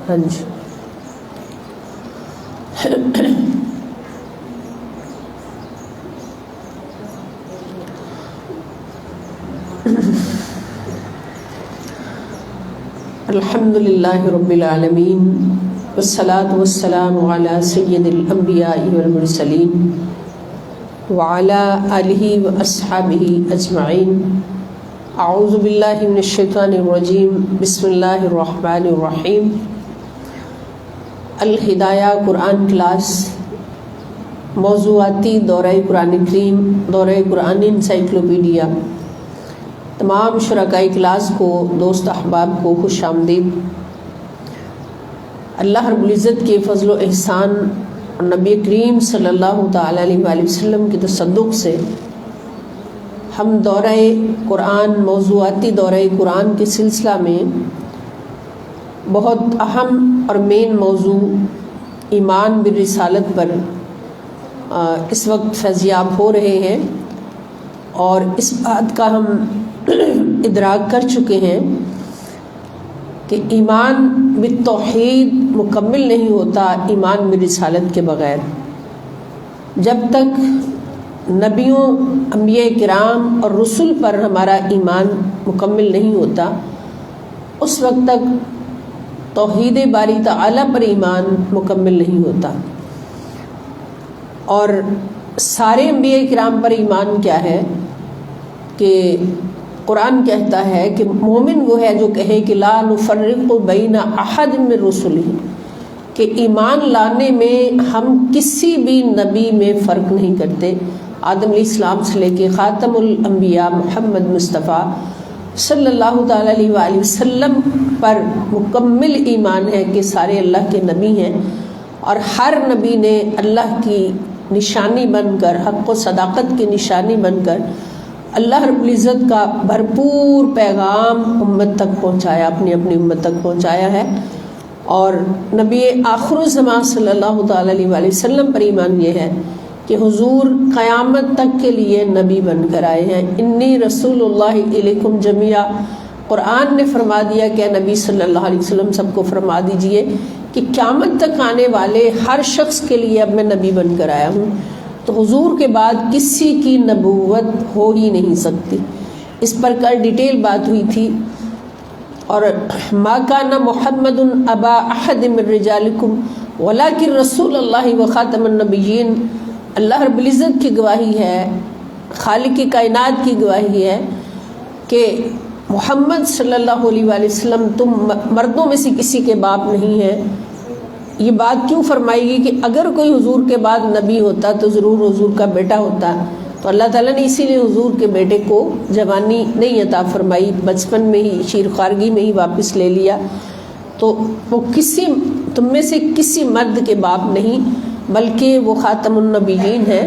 ہاں جی الحمد للہ رب العالمین والصلاة والسلام علی سید الانبیاء والمرسلین وعلی آلہ واصحابہ اجمعین. اعوذ باللہ من الشیطان الرجیم. بسم اللہ الرحمن الرحیم. الہدایہ قرآن کلاس، موضوعاتی دورہ قرآن کریم، دورہ قرآن انسائکلوپیڈیا. تمام شرکاء کلاس کو، دوست احباب کو خوش آمدید. اللہ رب العزت کے فضل و احسان اور نبی کریم صلی اللہ تعالی علیہ وآلہ وسلم کے تصدق سے ہم دورہ قرآن، موضوعاتی دورہ قرآن کے سلسلہ میں بہت اہم اور مین موضوع ایمان بالرسالت پر اس وقت فیضیاب ہو رہے ہیں، اور اس بات کا ہم ادراک کر چکے ہیں کہ ایمان بالتوحید مکمل نہیں ہوتا ایمان بالرسالت کے بغیر. جب تک نبیوں، انبیاء کرام اور رسل پر ہمارا ایمان مکمل نہیں ہوتا، اس وقت تک توحید باری تعالی پر ایمان مکمل نہیں ہوتا. اور سارے انبیاء کرام پر ایمان کیا ہے کہ قرآن کہتا ہے کہ مومن وہ ہے جو کہے کہ لا نفرق بین احد من رسلہ، کہ ایمان لانے میں ہم کسی بھی نبی میں فرق نہیں کرتے. آدم علیہ السلام سے لے کے خاتم الانبیاء محمد مصطفیٰ صلی اللہ تعالی علیہ وآلہ وسلم پر مکمل ایمان ہے کہ سارے اللہ کے نبی ہیں، اور ہر نبی نے اللہ کی نشانی بن کر، حق و صداقت کی نشانی بن کر اللہ رب العزت کا بھرپور پیغام امت تک پہنچایا، اپنی امت تک پہنچایا ہے. اور نبی آخر الزمان صلی اللہ تعالی علیہ وآلہ وسلم پر ایمان یہ ہے کہ حضور قیامت تک کے لیے نبی بن کر آئے ہیں. انی رسول اللہ الیکم جمیعا. قرآن نے فرما دیا کہ نبی صلی اللہ علیہ وسلم سب کو فرما دیجئے کہ قیامت تک آنے والے ہر شخص کے لیے اب میں نبی بن کر آیا ہوں. تو حضور کے بعد کسی کی نبوت ہو ہی نہیں سکتی. اس پر کل ڈیٹیل بات ہوئی تھی. اور ما کان محمد ابا احد من رجالکم ولکن رسول اللہ و خاتم النبیین. اللہ رب العزت کی گواہی ہے، خالق کی کائنات کی گواہی ہے کہ محمد صلی اللہ علیہ وآلہ وسلم تم مردوں میں سے کسی کے باپ نہیں ہیں. یہ بات کیوں فرمائی گئی کہ اگر کوئی حضور کے بعد نبی ہوتا تو ضرور حضور کا بیٹا ہوتا. تو اللہ تعالیٰ نے اسی لیے حضور کے بیٹے کو جوانی نہیں عطا فرمائی، بچپن میں ہی، شیر خارگی میں ہی واپس لے لیا. تو وہ تم میں سے کسی مرد کے باپ نہیں، بلکہ وہ خاتم النبیین ہے،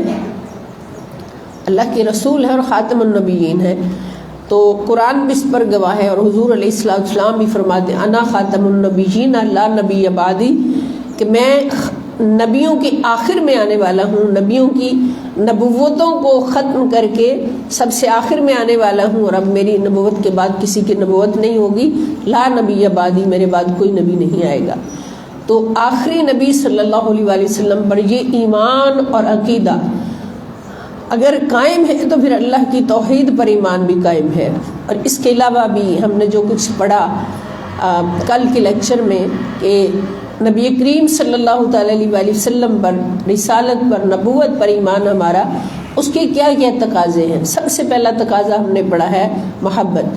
اللہ کے رسول ہے اور خاتم النبیین ہے. تو قرآن بھی اس پر گواہ ہے، اور حضور علیہ السلام بھی فرماتے ہیں انا خاتم النبیین لا نبی بعدی، کہ میں نبیوں کے آخر میں آنے والا ہوں، نبیوں کی نبوتوں کو ختم کر کے سب سے آخر میں آنے والا ہوں، اور اب میری نبوت کے بعد کسی کی نبوت نہیں ہوگی. لا نبی بعدی، میرے بعد کوئی نبی نہیں آئے گا. تو آخری نبی صلی اللہ علیہ وآلہ وسلم پر یہ ایمان اور عقیدہ اگر قائم ہے تو پھر اللہ کی توحید پر ایمان بھی قائم ہے. اور اس کے علاوہ بھی ہم نے جو کچھ پڑھا کل کے لیکچر میں کہ نبی کریم صلی اللہ تعالی علیہ وآلہ وسلم پر، رسالت پر، نبوت پر ایمان ہمارا، اس کے کیا کیا تقاضے ہیں. سب سے پہلا تقاضا ہم نے پڑھا ہے محبت،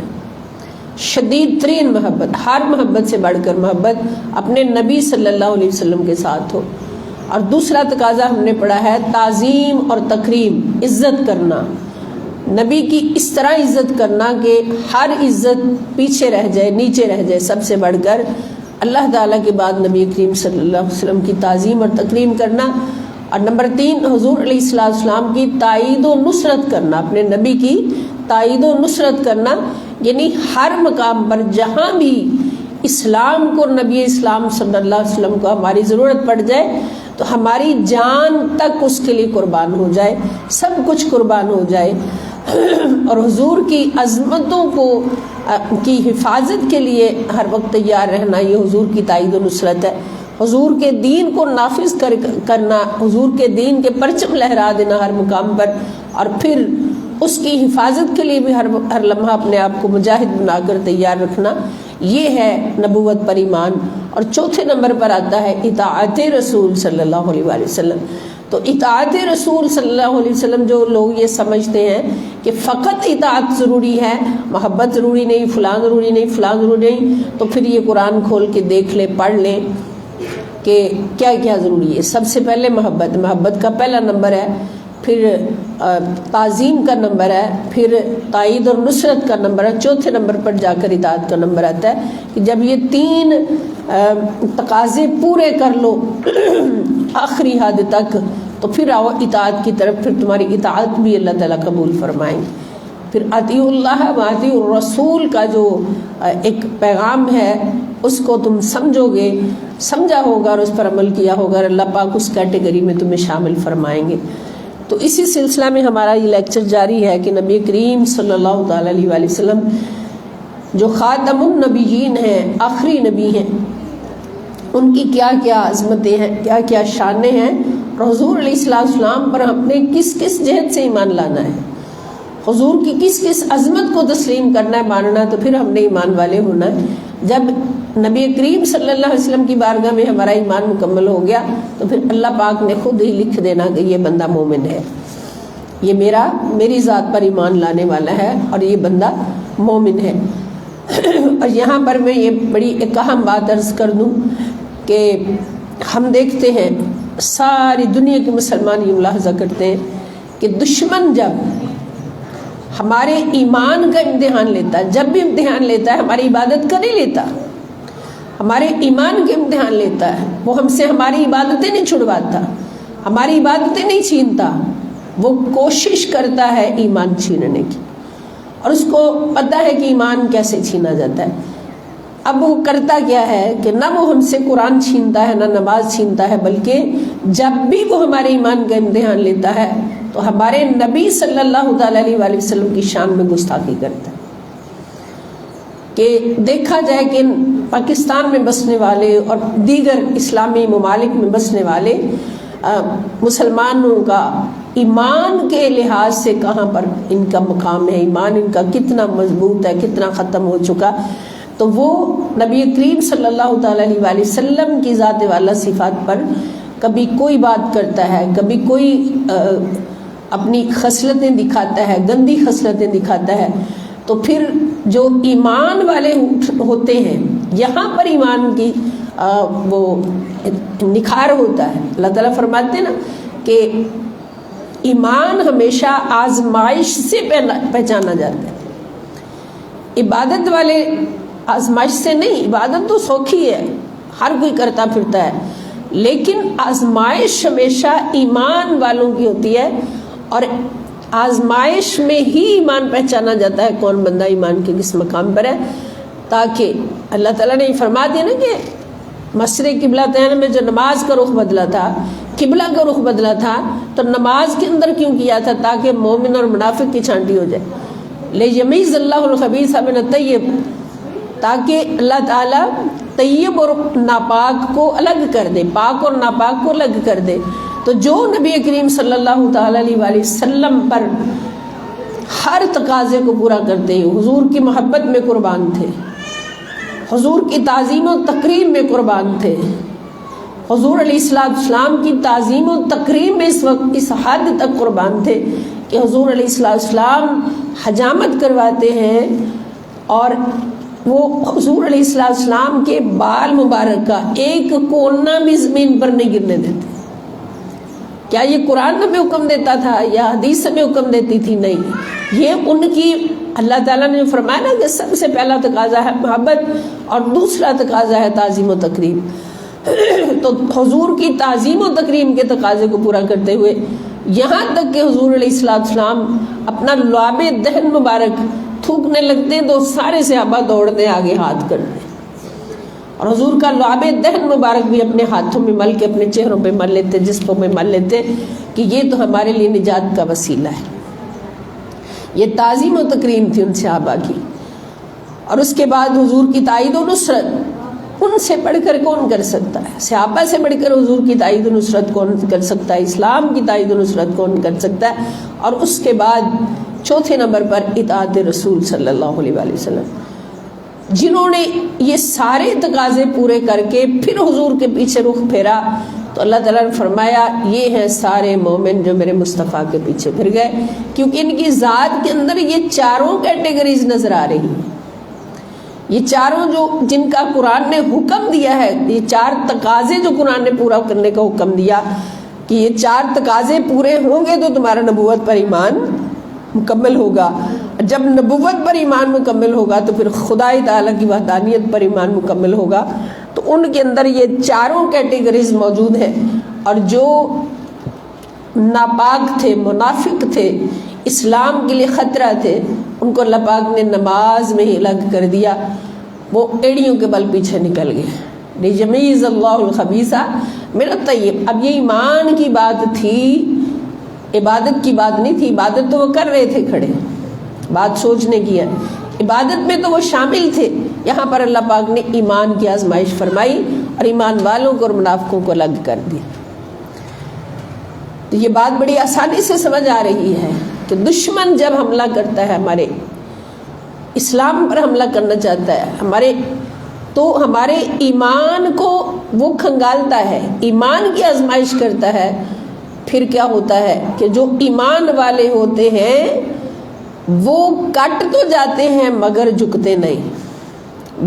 شدید ترین محبت، ہر محبت سے بڑھ کر محبت اپنے نبی صلی اللہ علیہ وسلم کے ساتھ ہو. اور دوسرا تقاضا ہم نے پڑھا ہے تعظیم اور تکریم، عزت کرنا، نبی کی اس طرح عزت کرنا کہ ہر عزت پیچھے رہ جائے، نیچے رہ جائے. سب سے بڑھ کر اللہ تعالیٰ کے بعد نبی کریم صلی اللہ علیہ وسلم کی تعظیم اور تکریم کرنا. اور نمبر 3 حضور علیہ السلام کی تائید و نصرت کرنا، اپنے نبی کی تائید و نصرت کرنا، یعنی ہر مقام پر جہاں بھی اسلام کو، نبی اسلام صلی اللہ علیہ وسلم کو ہماری ضرورت پڑ جائے تو ہماری جان تک اس کے لیے قربان ہو جائے، سب کچھ قربان ہو جائے. اور حضور کی عظمتوں کی حفاظت کے لیے ہر وقت تیار رہنا، یہ حضور کی تائید و نصرت ہے۔ حضور کے دین کو نافذ کرنا، حضور کے دین کے پرچم لہرا دینا ہر مقام پر، اور پھر اس کی حفاظت کے لیے بھی ہر لمحہ اپنے آپ کو مجاہد بنا کر تیار رکھنا، یہ ہے نبوت پر ایمان۔ اور چوتھے نمبر پر آتا ہے اطاعت رسول صلی اللہ علیہ وآلہ وسلم۔ تو اطاعت رسول صلی اللہ علیہ وسلم، جو لوگ یہ سمجھتے ہیں کہ فقط اطاعت ضروری ہے، محبت ضروری نہیں، فلاں ضروری نہیں، فلاں ضروری نہیں، تو پھر یہ قرآن کھول کے دیکھ لیں، پڑھ لیں کہ کیا کیا ضروری ہے۔ سب سے پہلے محبت کا پہلا نمبر ہے، پھر تعظیم کا نمبر ہے، پھر تائید اور نصرت کا نمبر ہے، چوتھے نمبر پر جا کر اطاعت کا نمبر آتا ہے کہ جب یہ تین تقاضے پورے کر لو آخری حد تک، تو پھر آؤ اطاعت کی طرف، پھر تمہاری اطاعت بھی اللہ تعالیٰ قبول فرمائیں گے۔ پھر اطیع اللہ و اطیع الرسول کا جو ایک پیغام ہے اس کو تم سمجھا ہوگا اور اس پر عمل کیا ہوگا، اور اللہ پاک اس کیٹیگری میں تمہیں شامل فرمائیں گے۔ تو اسی سلسلہ میں ہمارا یہ لیکچر جاری ہے کہ نبی کریم صلی اللہ تعالیٰ علیہ وآلہ وسلم جو خاتم النبیین ہیں، آخری نبی ہیں، ان کی کیا کیا عظمتیں ہیں، کیا کیا شانیں ہیں، اور حضور علیہ السلام پر ہم نے کس کس جہت سے ایمان لانا ہے، حضور کی کس کس عظمت کو تسلیم کرنا ہے، ماننا ہے، تو پھر ہم نے ایمان والے ہونا ہے۔ جب نبی کریم صلی اللہ علیہ وسلم کی بارگاہ میں ہمارا ایمان مکمل ہو گیا تو پھر اللہ پاک نے خود ہی لکھ دینا کہ یہ بندہ مومن ہے، یہ میری ذات پر ایمان لانے والا ہے اور یہ بندہ مومن ہے۔ اور یہاں پر میں یہ بڑی ایک اہم بات عرض کر دوں کہ ہم دیکھتے ہیں ساری دنیا کے مسلمان یہ ملاحظہ کرتے ہیں کہ دشمن جب ہمارے ایمان کا امتحان لیتا ہے، جب بھی امتحان لیتا ہے ہماری عبادت کا نہیں لیتا، ہمارے ایمان کے امتحان لیتا ہے، وہ ہم سے ہماری عبادتیں نہیں چھڑواتا، ہماری عبادتیں نہیں چھینتا، وہ کوشش کرتا ہے ایمان چھیننے کی، اور اس کو پتہ ہے کہ ایمان کیسے چھینا جاتا ہے۔ اب وہ کرتا کیا ہے کہ نہ وہ ہم سے قرآن چھینتا ہے، نہ نماز چھینتا ہے، بلکہ جب بھی وہ ہمارے ایمان کا امتحان لیتا ہے تو ہمارے نبی صلی اللہ تعالیٰ علیہ وآلہ وسلم کی شان میں گستاخی کرتا ہے۔ کہ دیکھا جائے کہ پاکستان میں بسنے والے اور دیگر اسلامی ممالک میں بسنے والے مسلمانوں کا ایمان کے لحاظ سے کہاں پر ان کا مقام ہے، ایمان ان کا کتنا مضبوط ہے، کتنا ختم ہو چکا، تو وہ نبی کریم صلی اللہ تعالیٰ علیہ وآلہ وسلم کی ذات والا صفات پر کبھی کوئی بات کرتا ہے، کبھی کوئی اپنی خصلتیں دکھاتا ہے، گندی خصلتیں دکھاتا ہے، تو پھر جو ایمان والے ہوتے ہیں یہاں پر ایمان کی وہ نکھار ہوتا ہے۔ اللہ تعالیٰ فرماتے ہیں نا کہ ایمان ہمیشہ آزمائش سے پہچانا جاتا ہے، عبادت والے آزمائش سے نہیں، عبادت تو سوکھی ہے، ہر کوئی کرتا پھرتا ہے، لیکن آزمائش ہمیشہ ایمان والوں کی ہوتی ہے، اور آزمائش میں ہی ایمان پہچانا جاتا ہے کون بندہ ایمان کے کس مقام پر ہے۔ تاکہ اللہ تعالیٰ نے فرما دیا نا کہ مشرق قبلہ تعین میں جو نماز کا رخ بدلا تھا، قبلہ کا رخ بدلا تھا، تو نماز کے اندر کیوں کیا تھا؟ تاکہ مومن اور منافق کی چھانٹی ہو جائے، لیمیز اللہ الخبیث من الطیب، تاکہ اللہ تعالیٰ طیب اور ناپاک کو الگ کر دے، پاک اور ناپاک کو الگ کر دے۔ تو جو نبی کریم صلی اللہ تعالیٰ علیہ وآلہ وسلم پر ہر تقاضے کو پورا کرتے ہیں، حضور کی محبت میں قربان تھے، حضور کی تعظیم و تکریم میں قربان تھے، حضور علیہ السلام کی تعظیم و تکریم میں اس وقت اس حد تک قربان تھے کہ حضور علیہ السلام حجامت کرواتے ہیں اور وہ حضور علیہ السلام کے بال مبارک کا ایک کونا بھی زمین پر نہیں گرنے دیتے۔ کیا یہ قرآن ہمیں حکم دیتا تھا یا حدیث ہمیں حکم دیتی تھی؟ نہیں، یہ ان کی اللہ تعالیٰ نے فرمایا نا کہ سب سے پہلا تقاضا ہے محبت اور دوسرا تقاضا ہے تعظیم و تکریم۔ تو حضور کی تعظیم و تکریم کے تقاضے کو پورا کرتے ہوئے یہاں تک کہ حضور علیہ السلام اپنا لعاب دہن مبارک تھوکنے لگتے ہیں تو سارے صحابہ دوڑنے آگے ہاتھ کرتے، اور حضور کا لعاب دہن مبارک بھی اپنے ہاتھوں میں مل کے اپنے چہروں پہ مل لیتے، جسموں میں مل لیتے کہ یہ تو ہمارے لیے نجات کا وسیلہ ہے، یہ تعظیم و تکریم تھی ان صحابہ کی. اور اس کے بعد حضور کی تائید و نصرت، ان سے بڑھ کر کون کر سکتا ہے؟ صحابہ سے بڑھ کر حضور کی تائید و نصرت کون کر سکتا ہے؟ اسلام کی تائید و نصرت کون کر سکتا ہے؟ اور اس کے بعد چوتھے نمبر پر اطاعت رسول صلی اللہ علیہ وآلہ وسلم، جنہوں نے یہ سارے تقاضے پورے کر کے پھر حضور کے پیچھے رخ پھیرا تو اللہ تعالیٰ نے فرمایا یہ ہیں سارے مومن جو میرے مصطفیٰ کے پیچھے پھر گئے، کیونکہ ان کی ذات کے اندر یہ چاروں کیٹیگریز نظر آ رہی ہیں. یہ چاروں جو جن کا قرآن نے حکم دیا ہے، یہ چار تقاضے جو قرآن نے پورا کرنے کا حکم دیا کہ یہ چار تقاضے پورے ہوں گے تو تمہارا نبوت پر ایمان مکمل ہوگا. جب نبوت پر ایمان مکمل ہوگا تو پھر خدا تعالیٰ کی وحدانیت پر ایمان مکمل ہوگا. تو ان کے اندر یہ چاروں کیٹیگریز موجود ہیں. اور جو ناپاک تھے، منافق تھے، اسلام کے لیے خطرہ تھے، ان کو اللہ پاک نے نماز میں ہی الگ کر دیا، وہ ایڑیوں کے بل پیچھے نکل گئے. لیجمیز اللہ الخبیث من الطیب. اب یہ ایمان کی بات تھی، عبادت کی بات نہیں تھی. عبادت تو وہ کر رہے تھے کھڑے، بات سوچنے کی ہے. عبادت میں تو وہ شامل تھے. یہاں پر اللہ پاک نے ایمان کی آزمائش فرمائی اور ایمان والوں کو اور منافقوں کو الگ کر دیا. تو یہ بات بڑی آسانی سے سمجھ آ رہی ہے کہ دشمن جب حملہ کرتا ہے، ہمارے اسلام پر حملہ کرنا چاہتا ہے، تو ہمارے ایمان کو وہ کھنگالتا ہے، ایمان کی آزمائش کرتا ہے. پھر کیا ہوتا ہے کہ جو ایمان والے ہوتے ہیں وہ کٹ تو جاتے ہیں مگر جھکتے نہیں،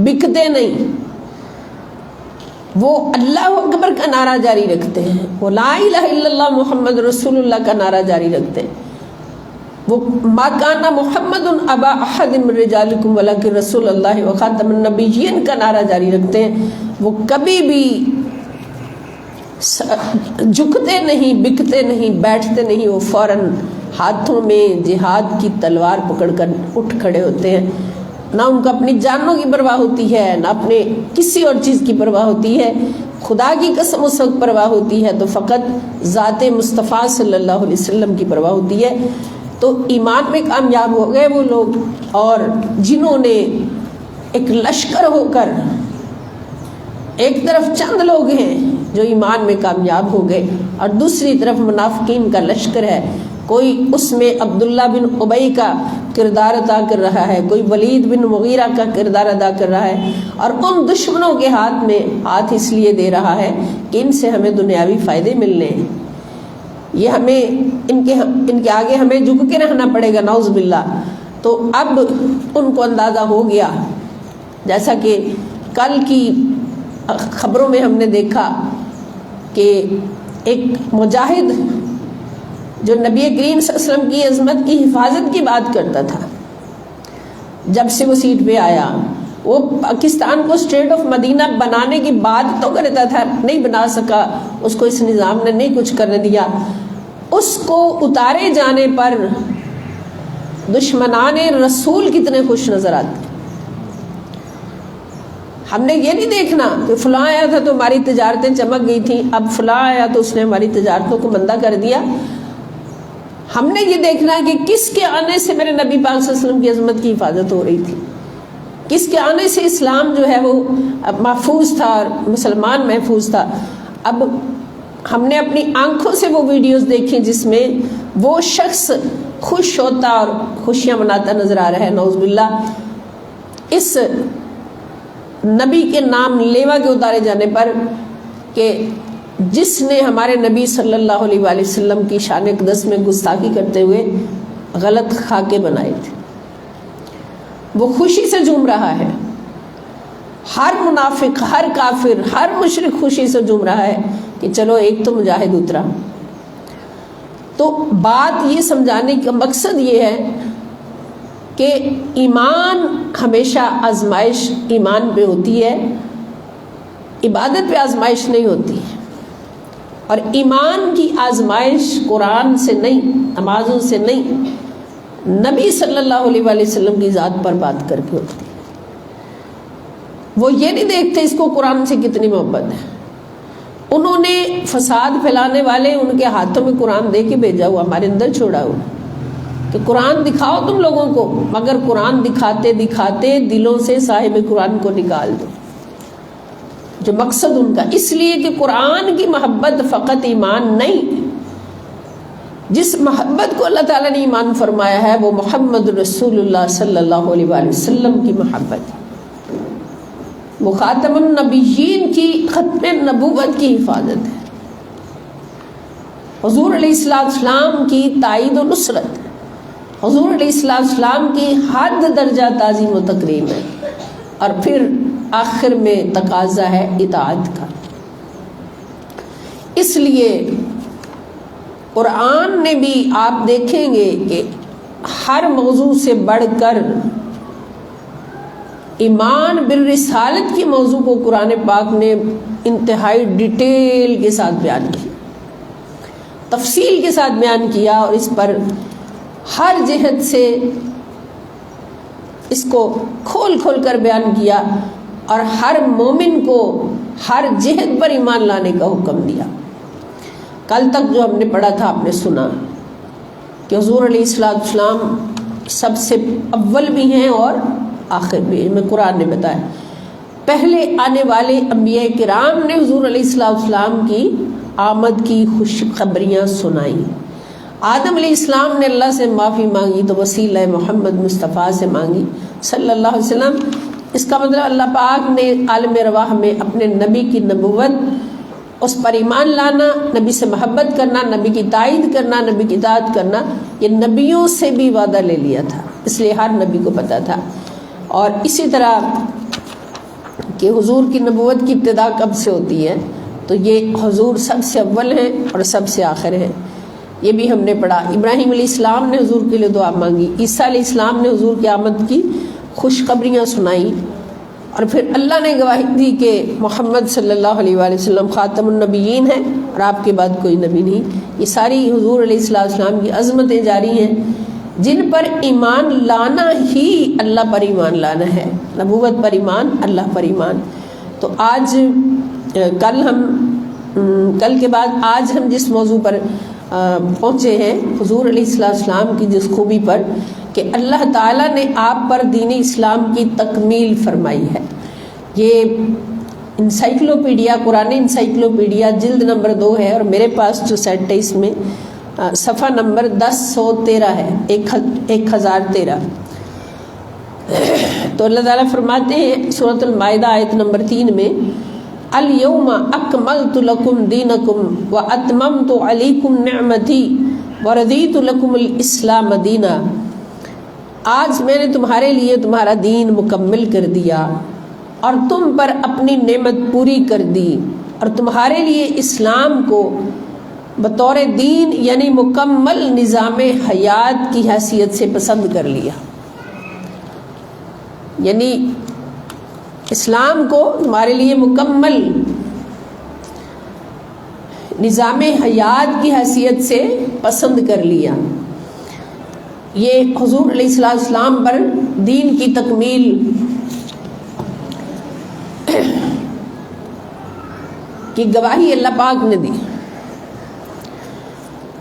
بکتے نہیں. وہ اللہ اکبر کا نعرہ جاری رکھتے ہیں، وہ لا الہ الا اللہ محمد رسول اللہ کا نعرہ جاری رکھتے ہیں. وہ ما کان محمد ابا احد من رجالکم ولکن رسول اللہ وخاتم النبیین کا نعرہ جاری رکھتے ہیں. وہ کبھی بھی جھکتے نہیں، بکتے نہیں، بیٹھتے نہیں. وہ فوراً ہاتھوں میں جہاد کی تلوار پکڑ کر اٹھ کھڑے ہوتے ہیں. نہ ان کو اپنی جانوں کی پرواہ ہوتی ہے، نہ اپنے کسی اور چیز کی پرواہ ہوتی ہے. خدا کی قسم اس وقت پرواہ ہوتی ہے تو فقط ذات مصطفیٰ صلی اللہ علیہ وسلم کی پرواہ ہوتی ہے. تو ایمان میں کامیاب ہو گئے وہ لوگ، اور جنہوں نے ایک لشکر ہو کر، ایک طرف چند لوگ ہیں جو ایمان میں کامیاب ہو گئے اور دوسری طرف منافقین کا لشکر ہے. کوئی اس میں عبداللہ بن ابی کا کردار ادا کر رہا ہے، کوئی ولید بن مغیرہ کا کردار ادا کر رہا ہے، اور ان دشمنوں کے ہاتھ میں ہاتھ اس لیے دے رہا ہے کہ ان سے ہمیں دنیاوی فائدے ملنے ہیں. یہ ہمیں ان کے آگے ہمیں جھک کے رہنا پڑے گا، نعوذ باللہ. تو اب ان کو اندازہ ہو گیا، جیسا کہ کل کی خبروں میں ہم نے دیکھا کہ ایک مجاہد جو نبی کریم صلی اللہ علیہ وسلم کی عظمت کی حفاظت کی بات کرتا تھا، جب سے وہ سیٹ پہ آیا، وہ پاکستان کو اسٹیٹ آف مدینہ بنانے کی بات تو کرتا تھا، نہیں بنا سکا، اس کو اس نظام نے نہیں کچھ کرنے دیا. اس کو اتارے جانے پر دشمنان رسول کتنے خوش نظر آتے. ہم نے یہ نہیں دیکھنا کہ فلاں آیا تھا تو ہماری تجارتیں چمک گئی تھیں، اب فلاں آیا تو اس نے ہماری تجارتوں کو مندہ کر دیا. ہم نے یہ دیکھنا ہے کہ کس کے آنے سے میرے نبی پاک صلی اللہ علیہ وسلم کی عظمت کی حفاظت ہو رہی تھی، کس کے آنے سے اسلام جو ہے وہ محفوظ تھا اور مسلمان محفوظ تھا. اب ہم نے اپنی آنکھوں سے وہ ویڈیوز دیکھی جس میں وہ شخص خوش ہوتا اور خوشیاں مناتا نظر آ رہا ہے، نعوذ باللہ. اس نبی کے نام لیوا کے اتارے جانے پر کہ جس نے ہمارے نبی صلی اللہ علیہ وآلہ وسلم کی شان اقدس میں گستاخی کرتے ہوئے غلط خاکے بنائے تھے، وہ خوشی سے جھوم رہا ہے. ہر منافق، ہر کافر، ہر مشرک خوشی سے جھوم رہا ہے کہ چلو ایک تو مجاہد اترا. تو بات یہ سمجھانے کا مقصد یہ ہے کہ ایمان ہمیشہ آزمائش ایمان پہ ہوتی ہے، عبادت پہ آزمائش نہیں ہوتی. اور ایمان کی آزمائش قرآن سے نہیں، نمازوں سے نہیں، نبی صلی اللہ علیہ وآلہ وسلم کی ذات پر بات کر کے ہوتی ہے. وہ یہ نہیں دیکھتے اس کو قرآن سے کتنی محبت ہے. انہوں نے فساد پھیلانے والے، ان کے ہاتھوں میں قرآن دے کے بھیجا ہوا، ہمارے اندر چھوڑا ہوا. کہ قرآن دکھاؤ تم لوگوں کو، مگر قرآن دکھاتے دکھاتے دلوں سے صاحب قرآن کو نکال دو، جو مقصد ان کا، اس لیے کہ قرآن کی محبت فقط ایمان نہیں، جس محبت کو اللہ تعالیٰ نے ایمان فرمایا ہے وہ محمد رسول اللہ صلی اللہ علیہ وآلہ وسلم کی محبت ہے، وہ خاتم النبیین کی، ختم نبوت کی حفاظت ہے، حضور علیہ السلام کی تائید و نصرت، حضور علیہ السلام کی حد درجہ تعظیم و تکریم ہے، اور پھر آخر میں تقاضا ہے اطاعت کا۔ اس لیے قرآن نے بھی آپ دیکھیں گے کہ ہر موضوع سے بڑھ کر ایمان بالرسالت کی موضوع کو قرآن پاک نے انتہائی ڈیٹیل کے ساتھ بیان کیا، تفصیل کے ساتھ بیان کیا، اور اس پر ہر جہت سے اس کو کھول کھول کر بیان کیا، اور ہر مومن کو ہر جہت پر ایمان لانے کا حکم دیا۔ کل تک جو ہم نے پڑھا تھا آپ نے سنا کہ حضور علیہ السلام سب سے اول بھی ہیں اور آخر بھی، میں قرآن نے بتایا، پہلے آنے والے انبیاء کرام نے حضور علیہ السلام کی آمد کی خوشخبریاں سنائی۔ آدم علیہ السلام نے اللہ سے معافی مانگی تو وسیلہ محمد مصطفیٰ سے مانگی صلی اللہ علیہ وسلم۔ اس کا مطلب اللہ پاک نے عالم ارواح میں اپنے نبی کی نبوت، اس پر ایمان لانا، نبی سے محبت کرنا، نبی کی تائید کرنا، نبی کی اطاعت کرنا، یہ نبیوں سے بھی وعدہ لے لیا تھا، اس لیے ہر نبی کو پتہ تھا۔ اور اسی طرح کہ حضور کی نبوت کی ابتدا کب سے ہوتی ہے، تو یہ حضور سب سے اول ہیں اور سب سے آخر ہیں، یہ بھی ہم نے پڑھا۔ ابراہیم علیہ السلام نے حضور کے لیے دعا مانگی، عیسیٰ علیہ السلام نے حضور کی آمد کی خوشخبریاں سنائی، اور پھر اللہ نے گواہی دی کہ محمد صلی اللہ علیہ وآلہ وسلم خاتم النبیین ہیں اور آپ کے بعد کوئی نبی نہیں۔ یہ ساری حضور علیہ السلام کی عظمتیں جاری ہیں جن پر ایمان لانا ہی اللہ پر ایمان لانا ہے، نبوت پر ایمان، اللہ پر ایمان۔ تو آج کل کے بعد آج ہم جس موضوع پر پہنچے ہیں، حضور علیہ السلام کی جس خوبی پر کہ اللہ تعالیٰ نے آپ پر دین اسلام کی تکمیل فرمائی ہے۔ یہ انسائکلوپیڈیا، قرآن انسائکلوپیڈیا جلد نمبر 2 ہے، اور میرے پاس جو سیٹ ہے اس میں صفحہ نمبر 1013 ہے، 1013۔ تو اللہ تعالیٰ فرماتے ہیں سورۃ المائدہ آیت نمبر 3 میں، الیوم اکملت لکم دینکم واتممت علیکم نعمتی ورضیت لکم الاسلام دینا، آج میں نے تمہارے لیے تمہارا دین مکمل کر دیا اور تم پر اپنی نعمت پوری کر دی، اور تمہارے لیے اسلام کو بطور دین یعنی مکمل نظام حیات کی حیثیت سے پسند کر لیا۔ یعنی اسلام کو تمہارے لیے مکمل نظام حیات کی حیثیت سے پسند کر لیا۔ یہ حضور علیہ السلام پر دین کی تکمیل کی گواہی اللہ پاک نے دی۔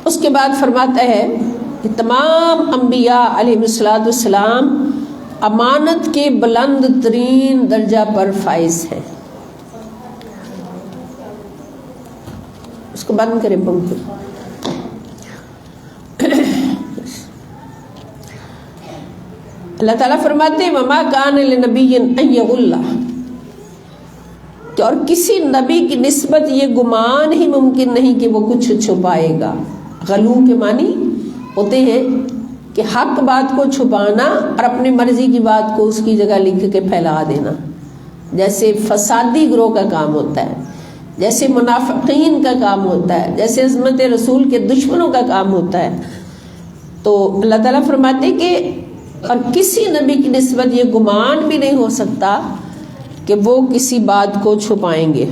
اس کے بعد فرماتا ہے کہ تمام انبیاء علیہ السلام امانت کے بلند ترین درجہ پر فائز ہیں۔ اس کو بند کریں پنکھے۔ اللہ تعالیٰ فرماتے ہیں وما کان لنبی ان یغل، کہ اور کسی نبی کی نسبت یہ گمان ہی ممکن نہیں کہ وہ کچھ چھپائے گا۔ غلو کے معنی ہوتے ہیں کہ حق بات کو چھپانا اور اپنی مرضی کی بات کو اس کی جگہ لکھ کے پھیلا دینا، جیسے فسادی گروہ کا کام ہوتا ہے، جیسے منافقین کا کام ہوتا ہے، جیسے عظمت رسول کے دشمنوں کا کام ہوتا ہے۔ تو اللہ تعالیٰ فرماتے کہ اور کسی نبی کی نسبت یہ گمان بھی نہیں ہو سکتا کہ وہ کسی بات کو چھپائیں گے۔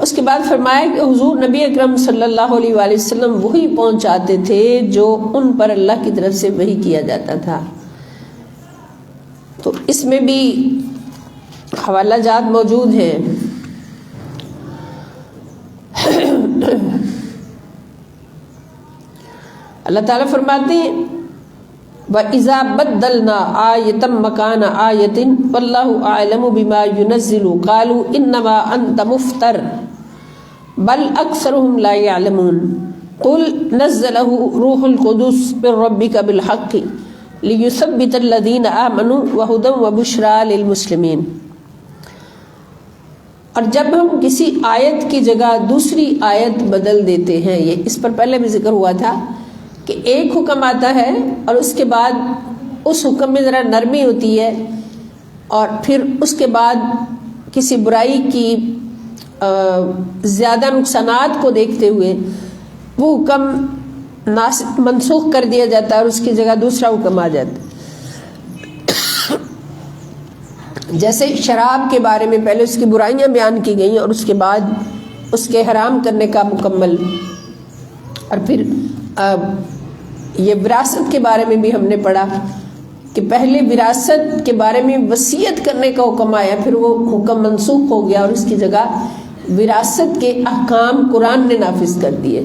اس کے بعد فرمایا کہ حضور نبی اکرم صلی اللہ علیہ وآلہ وسلم وہی پہنچاتے تھے جو ان پر اللہ کی طرف سے وحی کیا جاتا تھا۔ تو اس میں بھی حوالہ جات موجود ہیں۔ اللہ تعالیٰ فرماتے ہیں وَإِذَا بَدَّلْنَا آیَةً مَّكَانَ آیَةٍ وَاللَّهُ أَعْلَمُ بِمَا يُنَزِّلُ قَالُوا إِنَّمَا أَنتَ مُفْتَرٍ بَلْ أَكْثَرُهُمْ لَا يَعْلَمُونَ قُلْ نَزَّلَهُ رُوحُ الْقُدُسِ مِن رَّبِّكَ بِالْحَقِّ لِيُثَبِّتَ الَّذِينَ آمَنُوا وَهُدًى وَبُشْرَىٰ لِلْمُسْلِمِينَ۔ اور جب ہم کسی آیت کی جگہ دوسری آیت بدل دیتے ہیں، یہ اس پر پہلے بھی ذکر ہوا تھا کہ ایک حکم آتا ہے اور اس کے بعد اس حکم میں ذرا نرمی ہوتی ہے، اور پھر اس کے بعد کسی برائی کی زیادہ نقصانات کو دیکھتے ہوئے وہ حکم منسوخ کر دیا جاتا ہے اور اس کی جگہ دوسرا حکم آ جاتا ہے۔ جیسے شراب کے بارے میں پہلے اس کی برائیاں بیان کی گئیں اور اس کے بعد اس کے حرام کرنے کا مکمل، اور پھر یہ وراثت کے بارے میں بھی ہم نے پڑھا کہ پہلے وراثت کے بارے میں وصیت کرنے کا حکم آیا، پھر وہ حکم منسوخ ہو گیا اور اس کی جگہ وراثت کے احکام قرآن نے نافذ کر دیے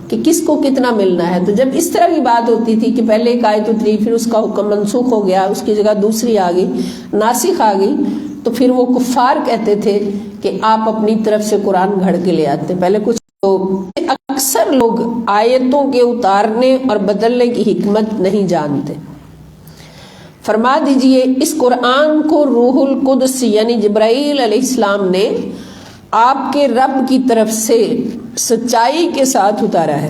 کہ کس کو کتنا ملنا ہے۔ تو جب اس طرح کی بات ہوتی تھی کہ پہلے ایک آیت اتری پھر اس کا حکم منسوخ ہو گیا، اس کی جگہ دوسری آ گئی، ناسخ آ گئی، تو پھر وہ کفار کہتے تھے کہ آپ اپنی طرف سے قرآن گھڑ کے لے آتے۔ پہلے کچھ لوگ، اکثر لوگ آیتوں کے اتارنے اور بدلنے کی حکمت نہیں جانتے۔ فرما دیجئے اس قرآن کو روح القدس یعنی جبرائیل علیہ السلام نے آپ کے رب کی طرف سے سچائی کے ساتھ اتارا ہے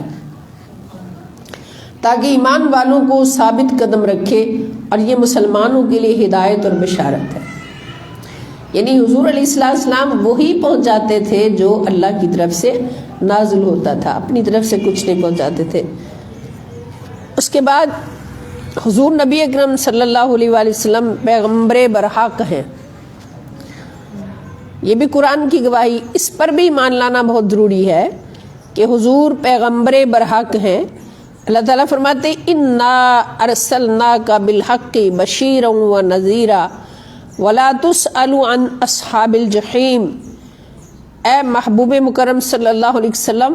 تاکہ ایمان والوں کو ثابت قدم رکھے، اور یہ مسلمانوں کے لیے ہدایت اور بشارت ہے۔ یعنی حضور علیہ السلام وہی پہنچاتے تھے جو اللہ کی طرف سے نازل ہوتا تھا، اپنی طرف سے کچھ نہیں پہنچاتے تھے۔ اس کے بعد حضور نبی اکرم صلی اللہ علیہ وآلہ وسلم پیغمبر برحق ہیں، یہ بھی قرآن کی گواہی، اس پر بھی ایمان لانا بہت ضروری ہے کہ حضور پیغمبر برحق ہیں۔ اللہ تعالیٰ فرماتے انا ارسلناک بالحق بشیرا ونذیرا ولا تسأل عن اصحاب الجحیم۔ اے محبوب مکرم صلی اللہ علیہ وسلم،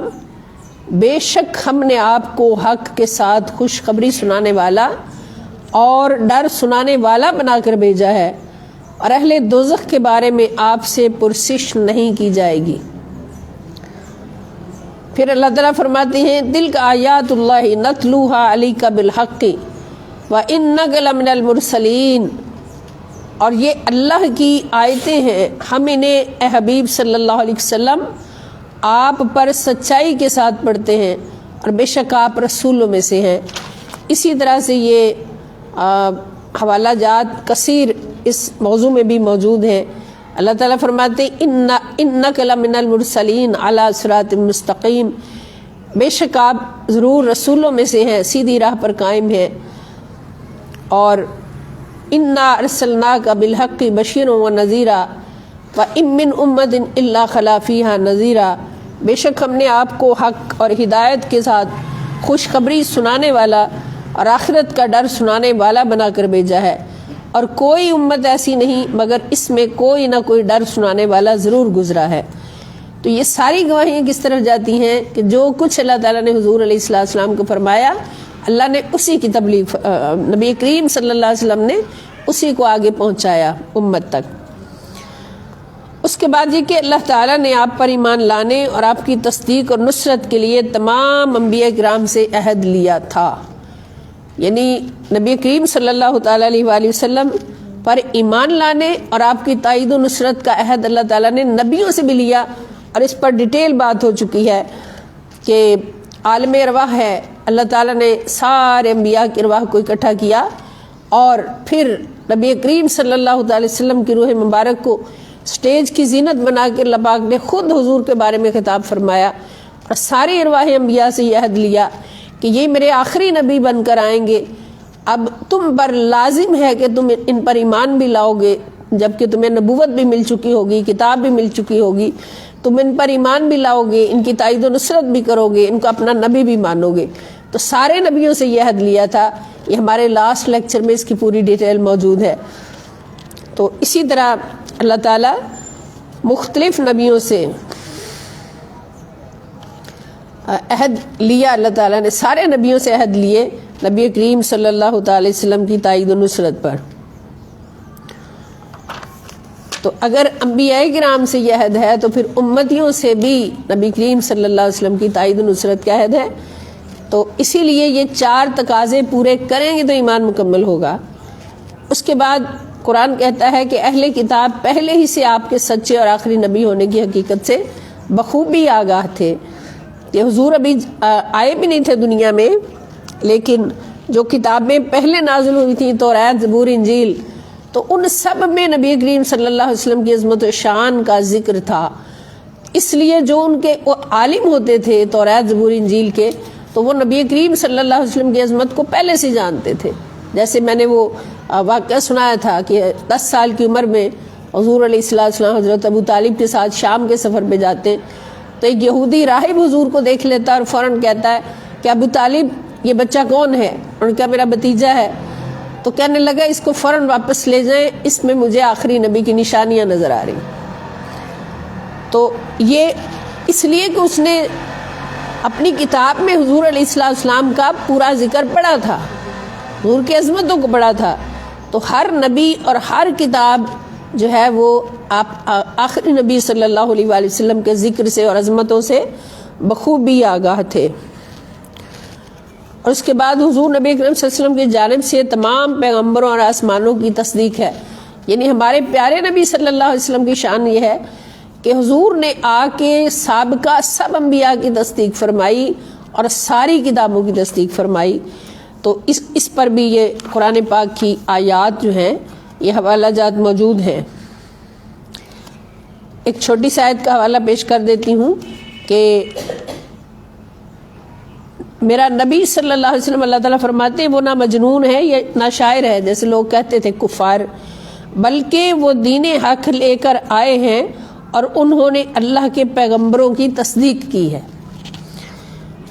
بے شک ہم نے آپ کو حق کے ساتھ خوشخبری سنانے والا اور ڈر سنانے والا بنا کر بھیجا ہے، اور اہل دوزخ کے بارے میں آپ سے پرسش نہیں کی جائے گی۔ پھر اللہ تعالیٰ فرماتے ہیں تلک آیات اللہ نتلوها علیک بالحق وانک لمن المرسلین، اور یہ اللہ کی آیتیں ہیں، ہم انہیں اے حبیب صلی اللہ علیہ وسلم آپ پر سچائی کے ساتھ پڑھتے ہیں، اور بے شک آپ رسولوں میں سے ہیں۔ اسی طرح سے یہ حوالہ جات کثیر اس موضوع میں بھی موجود ہیں۔ اللہ تعالیٰ فرماتے انک لمن المرسلین علی صراط مستقیم، بے شک آپ ضرور رسولوں میں سے ہیں، سیدھی راہ پر قائم ہیں۔ اور انا ارسلناک بالحق بشیرا ونذیرا وان من امۃ الا خلا فیہا نذیرا، بے شک ہم نے آپ کو حق اور ہدایت کے ساتھ خوشخبری سنانے والا اور آخرت کا ڈر سنانے والا بنا کر بھیجا ہے، اور کوئی امت ایسی نہیں مگر اس میں کوئی نہ کوئی ڈر سنانے والا ضرور گزرا ہے۔ تو یہ ساری گواہیاں کس طرف جاتی ہیں کہ جو کچھ اللہ تعالیٰ نے حضور علیہ السلام کو فرمایا، اللہ نے اسی کی تبلیغ، نبی کریم صلی اللہ علیہ وسلم نے اسی کو آگے پہنچایا امت تک۔ اس کے بعد یہ کہ اللہ تعالیٰ نے آپ پر ایمان لانے اور آپ کی تصدیق اور نصرت کے لیے تمام انبیاء کرام سے عہد لیا تھا، یعنی نبی کریم صلی اللہ تعالیٰ علیہ وآلہ وسلم پر ایمان لانے اور آپ کی تائید و نصرت کا عہد اللہ تعالیٰ نے نبیوں سے بھی لیا، اور اس پر ڈیٹیل بات ہو چکی ہے کہ عالم ارواح ہے، اللہ تعالیٰ نے سارے انبیاء کی ارواح کو اکٹھا کیا، اور پھر نبی کریم صلی اللہ تعالی وسلم کی روح مبارک کو سٹیج کی زینت بنا کے اللہ پاک نے خود حضور کے بارے میں خطاب فرمایا، اور سارے ارواح انبیاء سے یہ عہد لیا کہ یہ میرے آخری نبی بن کر آئیں گے، اب تم پر لازم ہے کہ تم ان پر ایمان بھی لاؤ گے، جبکہ تمہیں نبوت بھی مل چکی ہوگی، کتاب بھی مل چکی ہوگی، تم ان پر ایمان بھی لاؤ گے، ان کی تائید و نصرت بھی کرو گے، ان کو اپنا نبی بھی مانو گے۔ تو سارے نبیوں سے یہ عہد لیا تھا، یہ ہمارے لاسٹ لیکچر میں اس کی پوری ڈیٹیل موجود ہے۔ تو اسی طرح اللہ تعالیٰ مختلف نبیوں سے عہد لیا اللہ تعالیٰ نے، سارے نبیوں سے عہد لیے نبی کریم صلی اللہ تعالی وسلم کی تائید و نصرت پر. تو اگر انبیاء کرام سے یہ عہد ہے تو پھر امتیوں سے بھی نبی کریم صلی اللہ علیہ وسلم کی تائید و نصرت کا عہد ہے. تو اسی لیے یہ 4 تقاضے پورے کریں گے تو ایمان مکمل ہوگا. اس کے بعد قرآن کہتا ہے کہ اہل کتاب پہلے ہی سے آپ کے سچے اور آخری نبی ہونے کی حقیقت سے بخوبی آگاہ تھے. کہ حضور ابھی آئے بھی نہیں تھے دنیا میں، لیکن جو کتابیں پہلے نازل ہوئی تھیں، توریت، زبور، انجیل، تو ان سب میں نبی کریم صلی اللہ علیہ وسلم کی عظمت و شان کا ذکر تھا. اس لیے جو ان کے وہ عالم ہوتے تھے توریت، زبور، انجیل کے، تو وہ نبی کریم صلی اللہ علیہ وسلم کی عظمت کو پہلے سے جانتے تھے. جیسے میں نے وہ واقعہ سنایا تھا کہ 10 سال کی عمر میں حضور علیہ السلام حضرت ابو طالب کے ساتھ شام کے سفر پہ جاتے، تو ایک یہودی راہب حضور کو دیکھ لیتا ہے اور فوراً کہتا ہے کہ ابو طالب یہ بچہ کون ہے؟ انہوں نے کہا میرا بھتیجا ہے. تو کہنے لگا اس کو فوراً واپس لے جائیں، اس میں مجھے آخری نبی کی نشانیاں نظر آ رہی. تو یہ اس لیے کہ اس نے اپنی کتاب میں حضور علیہ السلام کا پورا ذکر پڑھا تھا، حضور کی عظمتوں کو پڑھا تھا. تو ہر نبی اور ہر کتاب جو ہے وہ آپ آخری نبی صلی اللہ علیہ وآلہ وسلم کے ذکر سے اور عظمتوں سے بخوبی آگاہ تھے. اور اس کے بعد حضور نبی اکرم صلی اللہ علیہ وسلم کی جانب سے تمام پیغمبروں اور آسمانوں کی تصدیق ہے. یعنی ہمارے پیارے نبی صلی اللہ علیہ وسلم کی شان یہ ہے کہ حضور نے آ کے سابقہ سب انبیاء کی تصدیق فرمائی اور ساری کتابوں کی تصدیق فرمائی. تو اس پر بھی یہ قرآن پاک کی آیات جو ہیں یہ حوالہ جات موجود ہیں. ایک چھوٹی سی آیت کا حوالہ پیش کر دیتی ہوں کہ میرا نبی صلی اللہ علیہ وسلم اللہ تعالیٰ فرماتے ہیں وہ نہ مجنون ہے یا نہ شاعر ہے جیسے لوگ کہتے تھے کفار، بلکہ وہ دین حق لے کر آئے ہیں اور انہوں نے اللہ کے پیغمبروں کی تصدیق کی ہے،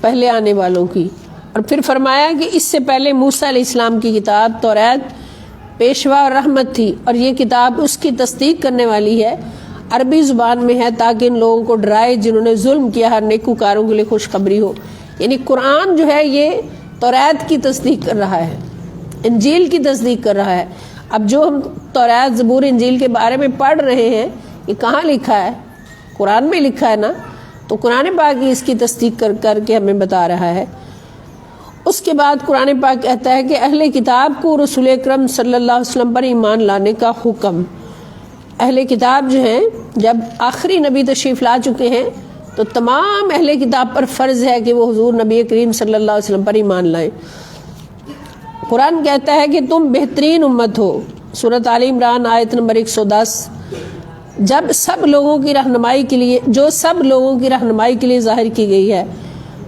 پہلے آنے والوں کی. اور پھر فرمایا کہ اس سے پہلے موسیٰ علیہ السلام کی کتاب توریت پیشوا اور رحمت تھی، اور یہ کتاب اس کی تصدیق کرنے والی ہے، عربی زبان میں ہے تاکہ ان لوگوں کو ڈرائے جنہوں نے ظلم کیا، ہر نیکوکاروں کے لیے خوشخبری ہو. یعنی قرآن جو ہے یہ توریت کی تصدیق کر رہا ہے، انجیل کی تصدیق کر رہا ہے. اب جو ہم توریت، زبور، انجیل کے بارے میں پڑھ رہے ہیں یہ کہاں لکھا ہے؟ قرآن میں لکھا ہے نا. تو قرآن پاک ہی اس کی تصدیق کر کر کے ہمیں بتا رہا ہے. اس کے بعد قرآن پاک کہتا ہے کہ اہل کتاب کو رسول اکرم صلی اللہ علیہ وسلم پر ایمان لانے کا حکم. اہل کتاب جو ہیں جب آخری نبی تشریف لا چکے ہیں تو تمام اہل کتاب پر فرض ہے کہ وہ حضور نبی کریم صلی اللہ علیہ وسلم پر ایمان لائیں. قرآن کہتا ہے کہ تم بہترین امت ہو، سورۃ آل عمران آیت نمبر 110، جب سب لوگوں کی رہنمائی کے لیے ظاہر کی گئی ہے،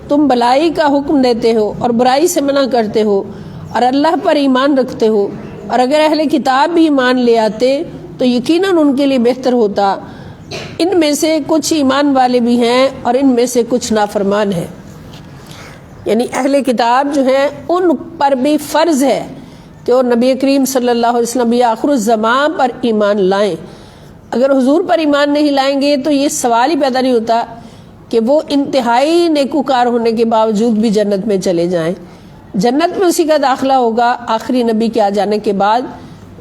تم بھلائی کا حکم دیتے ہو اور برائی سے منع کرتے ہو اور اللہ پر ایمان رکھتے ہو، اور اگر اہل کتاب بھی ایمان لے آتے تو یقیناً ان کے لیے بہتر ہوتا. ان میں سے کچھ ایمان والے بھی ہیں اور ان میں سے کچھ نافرمان ہیں. یعنی اہل کتاب جو ہیں ان پر بھی فرض ہے کہ وہ نبی کریم صلی اللہ علیہ وسلم یا آخر الزمان پر ایمان لائیں. اگر حضور پر ایمان نہیں لائیں گے تو یہ سوال ہی پیدا نہیں ہوتا کہ وہ انتہائی نیکوکار ہونے کے باوجود بھی جنت میں چلے جائیں. جنت میں اسی کا داخلہ ہوگا آخری نبی کے آ جانے کے بعد